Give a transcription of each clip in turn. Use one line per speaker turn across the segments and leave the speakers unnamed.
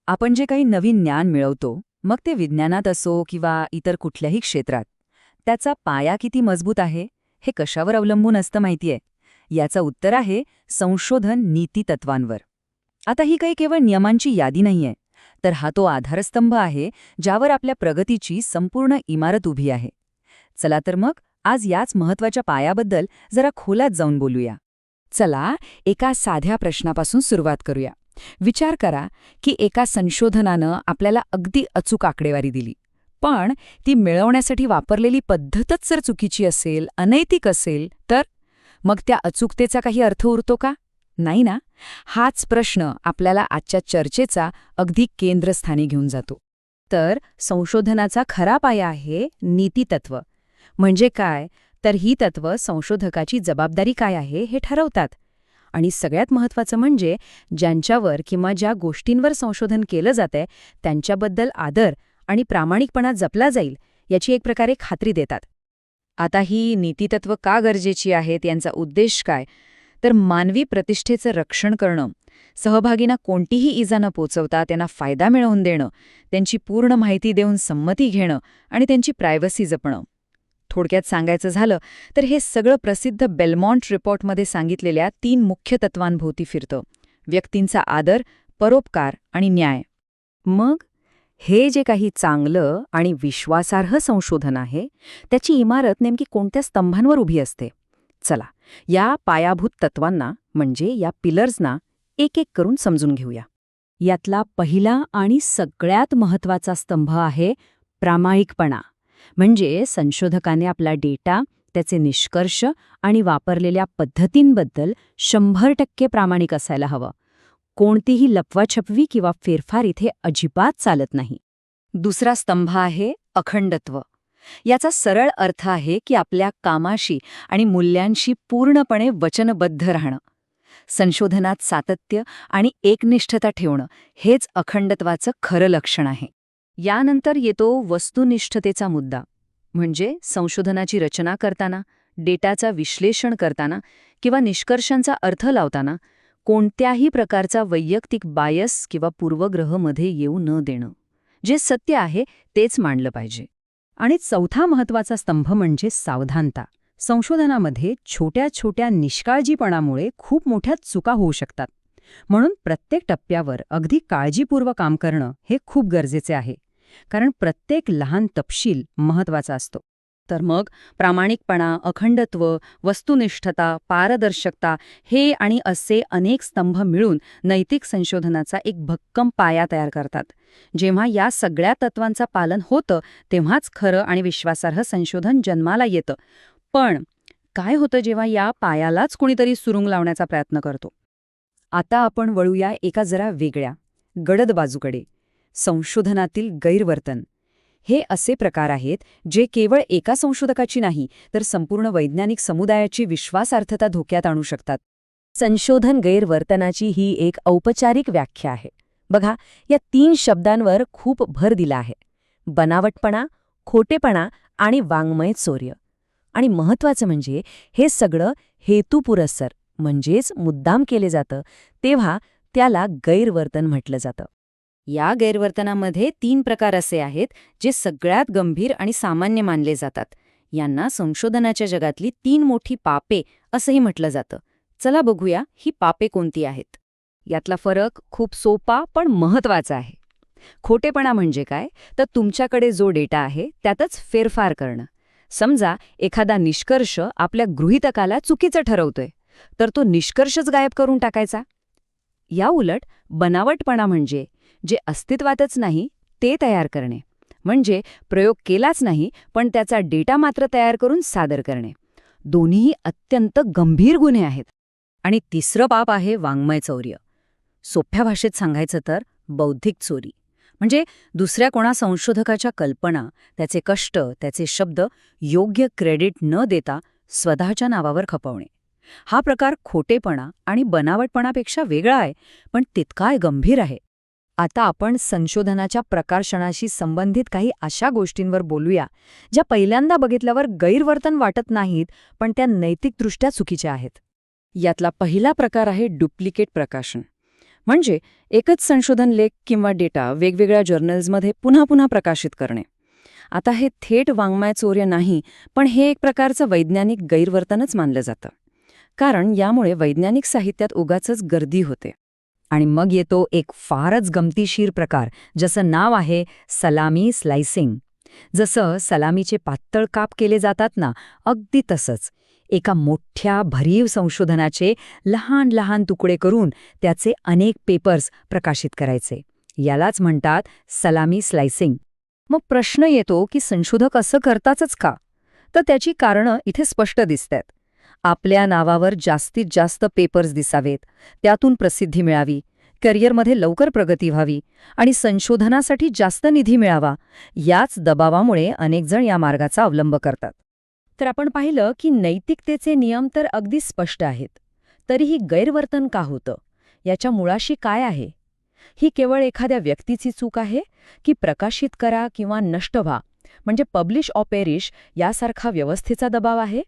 आपण जे काही नवीन ज्ञान मिळवतो, मग ते विज्ञानात असो किंवा इतर कुठल्याही क्षेत्रात, त्याचा पाया किती मजबूत आहे, हे कशावर अवलंबून असतं माहितीये? याचं उत्तर आहे संशोधन नीतितत्वांवर. आता ही काही केवळ नियमांची यादी नाहीये, तर हा तो आधारस्तंभ आहे ज्यावर आपल्या प्रगतीची संपूर्ण इमारत उभी आहे. चला तर मग आज याच महत्वाच्या पायाबद्दल जरा खोलात जाऊन बोलूया.
चला, एका साध्या प्रश्नापासून सुरुवात करूया. विचार करा की एका संशोधनानं आपल्याला अगदी अचूक आकडेवारी दिली, पण ती मिळवण्यासाठी वापरलेली पद्धतच जर चुकीची असेल, अनैतिक असेल, तर मग त्या अचूकतेचा काही अर्थ उरतो का? नाही ना. हाच प्रश्न आपल्याला आजच्या चर्चेचा अगदी केंद्रस्थानी घेऊन जातो. तर संशोधनाचा खरा पाया आहे नीतितत्व. म्हणजे काय? तर ही तत्त्व संशोधकाची जबाबदारी काय आहे हे ठरवतात. आणि सगळ्यात महत्त्वाचं म्हणजे ज्यांच्यावर किंवा ज्या गोष्टींवर संशोधन केलं जातंय त्यांच्याबद्दल आदर आणि प्रामाणिकपणा जपला जाईल याची एक प्रकारे खात्री देतात. आता ही नीतितत्व का गरजेची आहेत, यांचा उद्देश काय? तर मानवी प्रतिष्ठेचं रक्षण करणं, सहभागींना कोणतीही इजा न पोचवता त्यांना फायदा मिळवून देणं, त्यांची पूर्ण माहिती देऊन संमती घेणं आणि त्यांची प्रायव्हसी जपणं. थोडक्यात सांगायचं झालं तर हे सगळं प्रसिद्ध बेलमॉन्ट रिपोर्टमध्ये सांगितलेल्या 3 मुख्य तत्वांभोवती फिरतं: व्यक्तींचा आदर, परोपकार आणि न्याय. मग हे जे काही चांगलं आणि विश्वासार्ह संशोधन आहे, त्याची इमारत नेमकी कोणत्या स्तंभांवर उभी असते? चला, या पायाभूत तत्वांना म्हणजे या पिलर्सना एक एक करून समजून घेऊया. यातला पहिला आणि सगळ्यात महत्त्वाचा स्तंभ आहे प्रामाणिकपणा. म्हणजे संशोधकाने आपला डेटा, त्याचे निष्कर्ष आणि वापरलेल्या पद्धतींबद्दल 100% प्रामाणिक असायला हवं. कोणतीही लपवाछपवी किंवा फेरफार इथे अजिबात चालत नाही. दुसरा स्तंभ आहे अखंडत्व. याचा सरळ अर्थ आहे की आपल्या कामाशी आणि मूल्यांशी पूर्णपणे वचनबद्ध राहणं. संशोधनात सातत्य आणि एकनिष्ठता ठेवणं हेच अखंडत्वाचं खरं लक्षण आहे. यानंतर येतो वस्तुनिष्ठतेचा मुद्दा. म्हणजे संशोधनाची रचना करताना, डेटाचा विश्लेषण करताना किंवा निष्कर्षांचा अर्थ लावताना कोणत्याही प्रकारचा वैयक्तिक बायस किंवा पूर्वग्रह मध्ये येऊ न देणं. जे सत्य आहे तेच मांडलं पाहिजे. आणि चौथा महत्त्वाचा स्तंभ म्हणजे सावधानता. संशोधनामध्ये छोट्या छोट्या निष्काळजीपणामुळे खूप मोठ्या चुका होऊ शकतात. म्हणून प्रत्येक टप्प्यावर अगदी काळजीपूर्वक काम करणं हे खूप गरजेचे आहे, कारण प्रत्येक लहान तपशील महत्त्वाचा असतो. तर मग प्रामाणिकपणा, अखंडत्व, वस्तुनिष्ठता, पारदर्शकता हे आणि असे अनेक स्तंभ मिळून नैतिक संशोधनाचा एक भक्कम पाया तयार करतात. जेव्हा या सगळ्या तत्वांचं पालन होतं तेव्हाच खरं आणि विश्वासार्ह संशोधन जन्माला येतं. पण काय होतं जेव्हा या पायालाच कुणीतरी सुरुंग लावण्याचा प्रयत्न करतो? आता आपण वळूया एका जरा वेगळ्या, गडद बाजूकडे. संशोधनातील गैरवर्तन. हे असे प्रकार आहेत जे केवळ एका संशोधकाची नाही, तर संपूर्ण वैज्ञानिक समुदायाची विश्वासार्हता धोक्यात आणू शकतात. संशोधन गैरवर्तनाची ही एक औपचारिक व्याख्या आहे. बघा, या 3 शब्दांवर खूप भर दिला आहे: बनावटपणा, खोटेपणा आणि वाङ्मय चौर्य. आणि महत्त्वाचं म्हणजे हे सगळं हेतुपुरस्सर म्हणजेच मुद्दाम केले जातं, तेव्हा त्याला गैरवर्तन म्हटलं जातं. या गैरवर्तनामध्ये 3 प्रकार असे आहेत जे सगळ्यात गंभीर आणि सामान्य मानले जातात. यांना संशोधनाच्या जगातली 3 मोठी पापे असंही म्हटलं जातं. चला बघूया ही पापे कोणती आहेत. यातला फरक खूप सोपा पण महत्त्वाचा आहे. खोटेपणा म्हणजे काय? तर तुमच्याकडे जो डेटा आहे त्यातच फेरफार करणं. समजा एखादा निष्कर्ष आपल्या गृहीतकाला चुकीचं ठरवतोय, तर तो निष्कर्षच गायब करून टाकायचा. या उलट बनावटपणा म्हणजे जे अस्तित्वातच नाही ते तयार करणे. म्हणजे प्रयोग केलाच नाही पण त्याचा डेटा मात्र तयार करून सादर करणे. दोन्हीही अत्यंत गंभीर गुन्हे आहेत. आणि तिसरं पाप आहे वाङ्मय चौर्य. सोप्या भाषेत सांगायचं तर बौद्धिक चोरी. म्हणजे दुसऱ्या कोणा संशोधकाच्या कल्पना, त्याचे कष्ट, त्याचे शब्द योग्य क्रेडिट न देता स्वतःच्या नावावर खपवणे. हा प्रकार खोटेपणा आणि बनावटपणापेक्षा वेगळा आहे, पण तितकाही गंभीर आहे. आता आपण संशोधनाच्या प्रकाशनाशी संबंधित काही अशा गोष्टींवर बोलूया ज्या पहिल्यांदा बघितल्यावर गैरवर्तन वाटत नाहीत, पण त्या नैतिकदृष्ट्या चुकीच्या आहेत. यातला पहिला प्रकार आहे डुप्लिकेट प्रकाशन. म्हणजे एकच संशोधन लेख किंवा डेटा वेगवेगळ्या जर्नल्समध्ये पुन्हा पुन्हा प्रकाशित करणे. आता हे थेट वाङ्मय चोर्य नाही, पण हे एक प्रकारचं वैज्ञानिक गैरवर्तनच मानलं जातं. कारण यामुळे वैज्ञानिक साहित्यात उगाचच गर्दी होते.
आणि मग येतो एक फारच गमतीशीर प्रकार, ज्याचं नाव आहे सलामी स्लायसिंग. जसं सलामीचे पातळ काप केले जातात ना, अगदी तसंच एका मोठ्या भरीव संशोधनाचे लहान लहान तुकडे करून त्याचे अनेक पेपर्स प्रकाशित करायचे. यालाच म्हणतात सलामी स्लायसिंग. मग प्रश्न येतो की संशोधक असं करतातच का? तर त्याची कारणं इथे स्पष्ट दिसतात. आपल्या नावावर जास्तीत जास्त पेपर्स दिसावेत, त्यातून प्रसिद्धी मिळावी, करिअरमध्ये लवकर प्रगती व्हावी आणि संशोधनासाठी जास्त निधी मिळावा, याच दबावामुळे अनेकजण या मार्गाचा अवलंब करतात.
तर आपण पाहिलं की नैतिकतेचे नियम तर अगदी स्पष्ट आहेत. तरीही गैरवर्तन का होतं? याच्या मुळाशी काय आहे? ही केवळ एखाद्या व्यक्तीची चूक आहे की प्रकाशित करा किंवा नष्ट व्हा, म्हणजे पब्लिश ऑर पेरिश यासारखा व्यवस्थेचा दबाव आहे?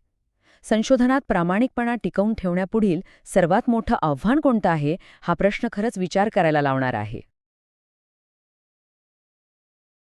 संशोधनात प्रामाणिकपणा टिकवून ठेवण्यापुढील सर्वात मोठं आव्हान कोणतं आहे, हा प्रश्न खरंच विचार करायला लावणारा आहे.